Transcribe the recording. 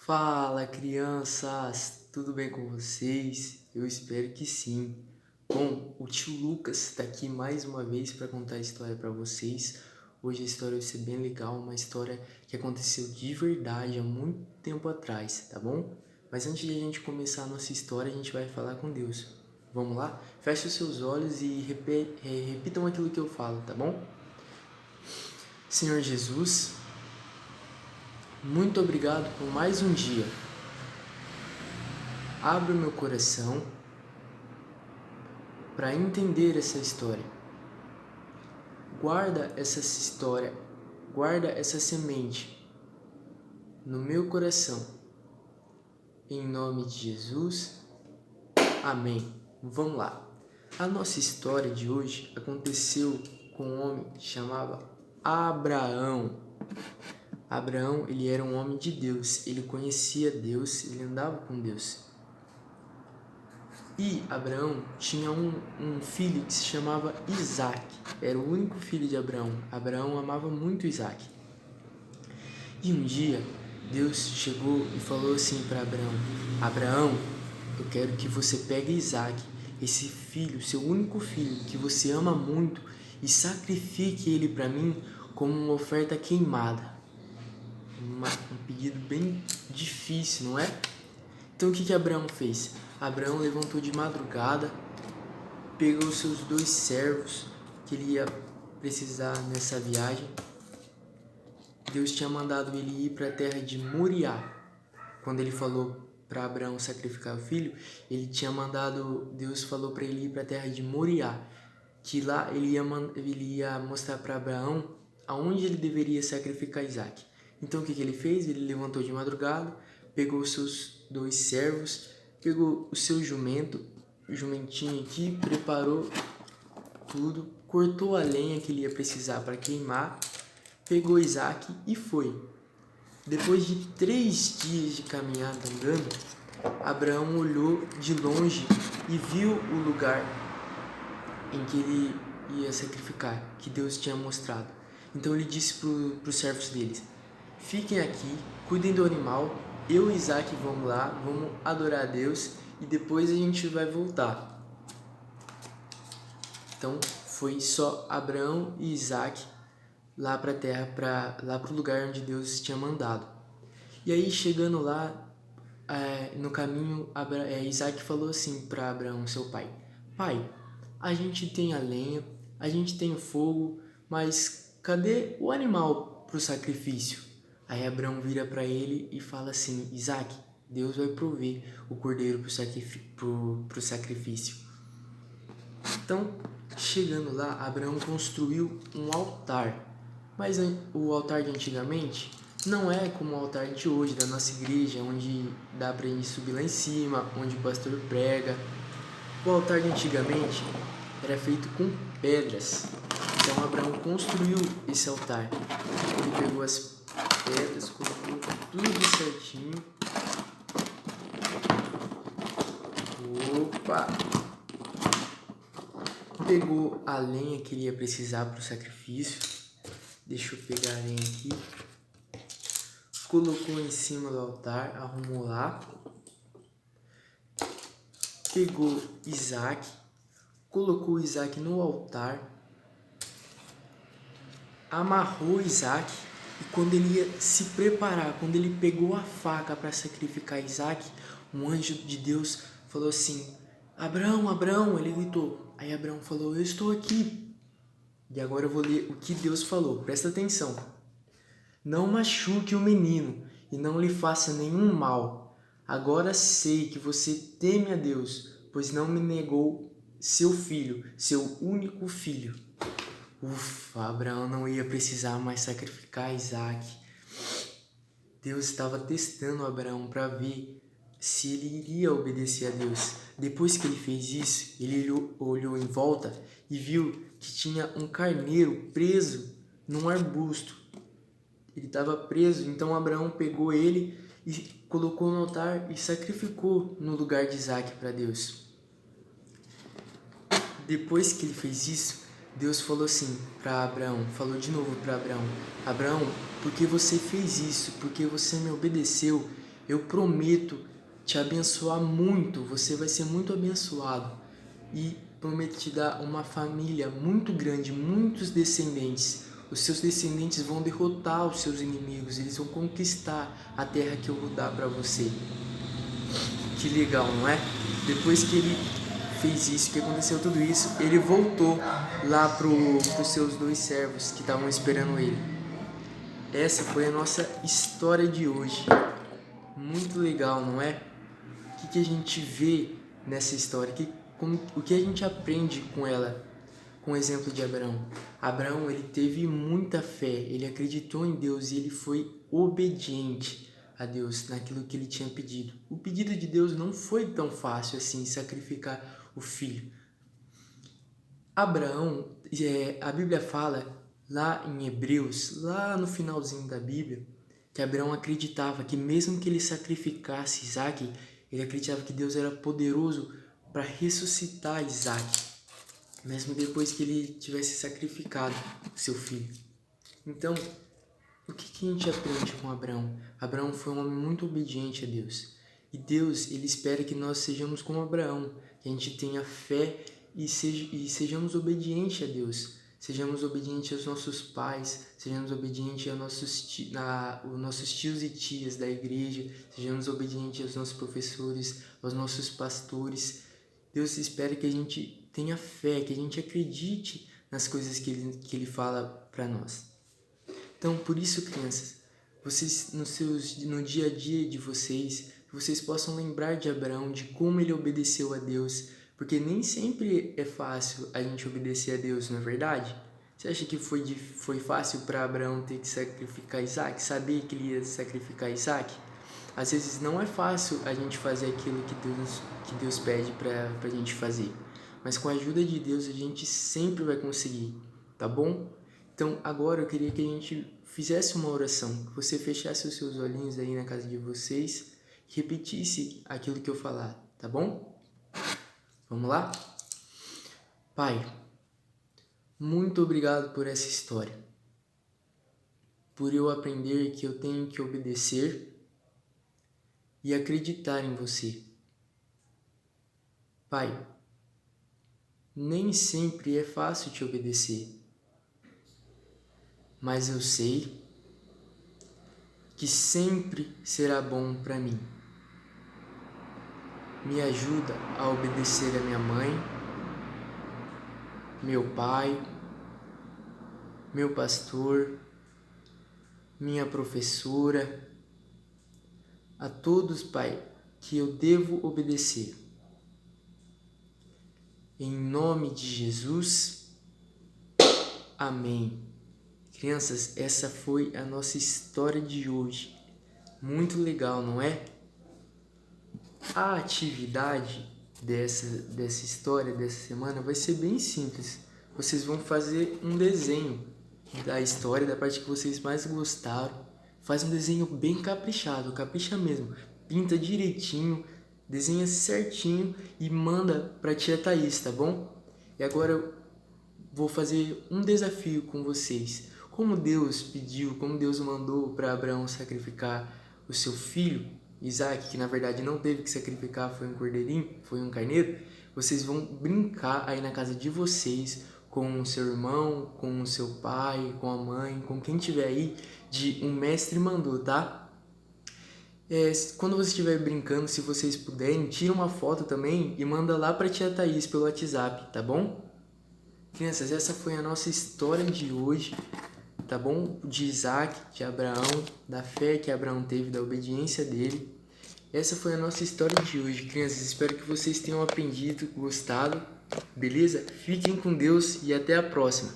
Fala, crianças! Tudo bem com vocês? Eu espero que sim. Bom, o tio Lucas está aqui mais uma vez para contar a história para vocês. Hoje a história vai ser bem legal, uma história que aconteceu de verdade há muito tempo atrás, tá bom? Mas antes de a gente começar a nossa história, a gente vai falar com Deus. Vamos lá? Feche os seus olhos e repitam aquilo que eu falo, tá bom? Senhor Jesus, muito obrigado por mais um dia. Abra o meu coração para entender essa história. Guarda essa história, guarda essa semente no meu coração. Em nome de Jesus, amém. Vamos lá. A nossa história de hoje aconteceu com um homem que chamava Abraão. Abraão, ele era um homem de Deus, ele conhecia Deus, ele andava com Deus. E Abraão tinha um filho que se chamava Isaac. Era o único filho de Abraão. Abraão amava muito Isaac. E um dia, Deus chegou e falou assim para Abraão: Abraão, eu quero que você pegue Isaac, esse filho, seu único filho, que você ama muito, e sacrifique ele para mim como uma oferta queimada. Um pedido bem difícil, não é? Então o que Abraão fez? Abraão levantou de madrugada, pegou seus 2 servos que ele ia precisar nessa viagem. Deus tinha mandado ele ir para a terra de Moriá. Quando ele falou para Abraão sacrificar o filho, Deus falou para ele ir para a terra de Moriá, que lá ele ia mostrar para Abraão aonde ele deveria sacrificar Isaac. Então o que ele fez? Ele levantou de madrugada, pegou os seus 2 servos, pegou o seu jumentinho aqui, preparou tudo, cortou a lenha que ele ia precisar para queimar, pegou Isaac e foi. Depois de 3 dias de caminhada andando, Abraão olhou de longe e viu o lugar em que ele ia sacrificar, que Deus tinha mostrado. Então ele disse para os servos deles: fiquem aqui, cuidem do animal, eu e Isaac vamos lá, vamos adorar a Deus e depois a gente vai voltar. Então foi só Abraão e Isaac lá para a terra, lá para o lugar onde Deus tinha mandado. E aí chegando lá, no caminho, Isaac falou assim para Abraão, seu pai: pai, a gente tem a lenha, a gente tem o fogo, mas cadê o animal para o sacrifício? Aí Abraão vira para ele e fala assim: Isaac, Deus vai prover o cordeiro para o sacrifício. Então, chegando lá, Abraão construiu um altar. Mas o altar de antigamente não é como o altar de hoje, da nossa igreja, onde dá pra gente subir lá em cima, onde o pastor prega. O altar de antigamente era feito com pedras. Então Abraão construiu esse altar. Ele pegou as pedras, colocou tudo certinho. Opa! Pegou a lenha que ele ia precisar para o sacrifício. Deixa eu pegar a lenha aqui. Colocou em cima do altar, arrumou lá. Pegou Isaac, colocou Isaac no altar, amarrou Isaac e quando ele ia se preparar, quando ele pegou a faca para sacrificar Isaac, um anjo de Deus falou assim: Abraão, Abraão, ele gritou. Aí Abraão falou: eu estou aqui. E agora eu vou ler o que Deus falou, presta atenção. Não machuque o menino e não lhe faça nenhum mal. Agora sei que você teme a Deus, pois não me negou seu filho, seu único filho. Ufa, Abraão não ia precisar mais sacrificar Isaac. Deus estava testando Abraão para ver se ele iria obedecer a Deus. Depois que ele fez isso, ele olhou em volta e viu que tinha um carneiro preso num arbusto. Ele estava preso, então Abraão pegou ele e colocou no altar e sacrificou no lugar de Isaac para Deus. Depois que ele fez isso, Deus falou assim para Abraão, falou de novo para Abraão: Abraão, porque você fez isso, porque você me obedeceu, Eu prometo te abençoar muito, você vai ser muito abençoado e prometo te dar uma família muito grande, muitos descendentes. Os seus descendentes vão derrotar os seus inimigos, eles vão conquistar a terra que eu vou dar para você. Que legal, não é? Depois que ele fez isso, que aconteceu tudo isso, ele voltou lá pros seus 2 servos que estavam esperando ele. Essa foi a nossa história de hoje. Muito legal, não é? O que a gente vê nessa história? O que a gente aprende com ela? Com o exemplo de Abraão. Abraão, ele teve muita fé, ele acreditou em Deus e ele foi obediente a Deus naquilo que ele tinha pedido. O pedido de Deus não foi tão fácil assim, sacrificar o filho. Abraão, a Bíblia fala lá em Hebreus, lá no finalzinho da Bíblia, que Abraão acreditava que mesmo que ele sacrificasse Isaac, ele acreditava que Deus era poderoso para ressuscitar Isaac, mesmo depois que ele tivesse sacrificado seu filho. Então, o que a gente aprende com Abraão? Abraão foi um homem muito obediente a Deus. E Deus, ele espera que nós sejamos como Abraão, que a gente tenha fé e sejamos obedientes a Deus. Sejamos obedientes aos nossos pais, sejamos obedientes aos nossos tios e tias da igreja, sejamos obedientes aos nossos professores, aos nossos pastores. Deus espera que a gente tenha fé, que a gente acredite nas coisas que Ele fala para nós. Então, por isso, crianças, vocês no dia a dia de vocês possam lembrar de Abraão, de como ele obedeceu a Deus, porque nem sempre é fácil a gente obedecer a Deus, não é verdade? Você acha que foi fácil para Abraão ter que sacrificar Isaac, saber que ele ia sacrificar Isaac? Às vezes não é fácil a gente fazer aquilo que Deus pede para a gente fazer, mas com a ajuda de Deus a gente sempre vai conseguir, tá bom? Então agora eu queria que a gente fizesse uma oração, que você fechasse os seus olhinhos aí na casa de vocês e repetisse aquilo que eu falar, tá bom? Vamos lá? Pai, muito obrigado por essa história, por eu aprender que eu tenho que obedecer e acreditar em você. Pai, nem sempre é fácil te obedecer, mas eu sei que sempre será bom para mim. Me ajuda a obedecer a minha mãe, meu pai, meu pastor, minha professora, a todos, Pai, que eu devo obedecer. Em nome de Jesus, amém. Crianças, essa foi a nossa história de hoje. Muito legal, não é? A atividade dessa história, dessa semana, vai ser bem simples. Vocês vão fazer um desenho da história, da parte que vocês mais gostaram. Faz um desenho bem caprichado, capricha mesmo. Pinta direitinho, desenha certinho e manda pra tia Thaís, tá bom? E agora eu vou fazer um desafio com vocês. Como Deus pediu, como Deus mandou para Abraão sacrificar o seu filho, Isaac, que na verdade não teve que sacrificar, foi um cordeirinho, foi um carneiro, vocês vão brincar aí na casa de vocês, com o seu irmão, com o seu pai, com a mãe, com quem tiver aí, de um mestre mandou, tá? Quando você estiver brincando, se vocês puderem, tira uma foto também e manda lá pra tia Thaís pelo WhatsApp, tá bom? Crianças, essa foi a nossa história de hoje, tá bom? De Isaac, de Abraão, da fé que Abraão teve, da obediência dele. Essa foi a nossa história de hoje, crianças. Espero que vocês tenham aprendido, gostado, beleza? Fiquem com Deus e até a próxima.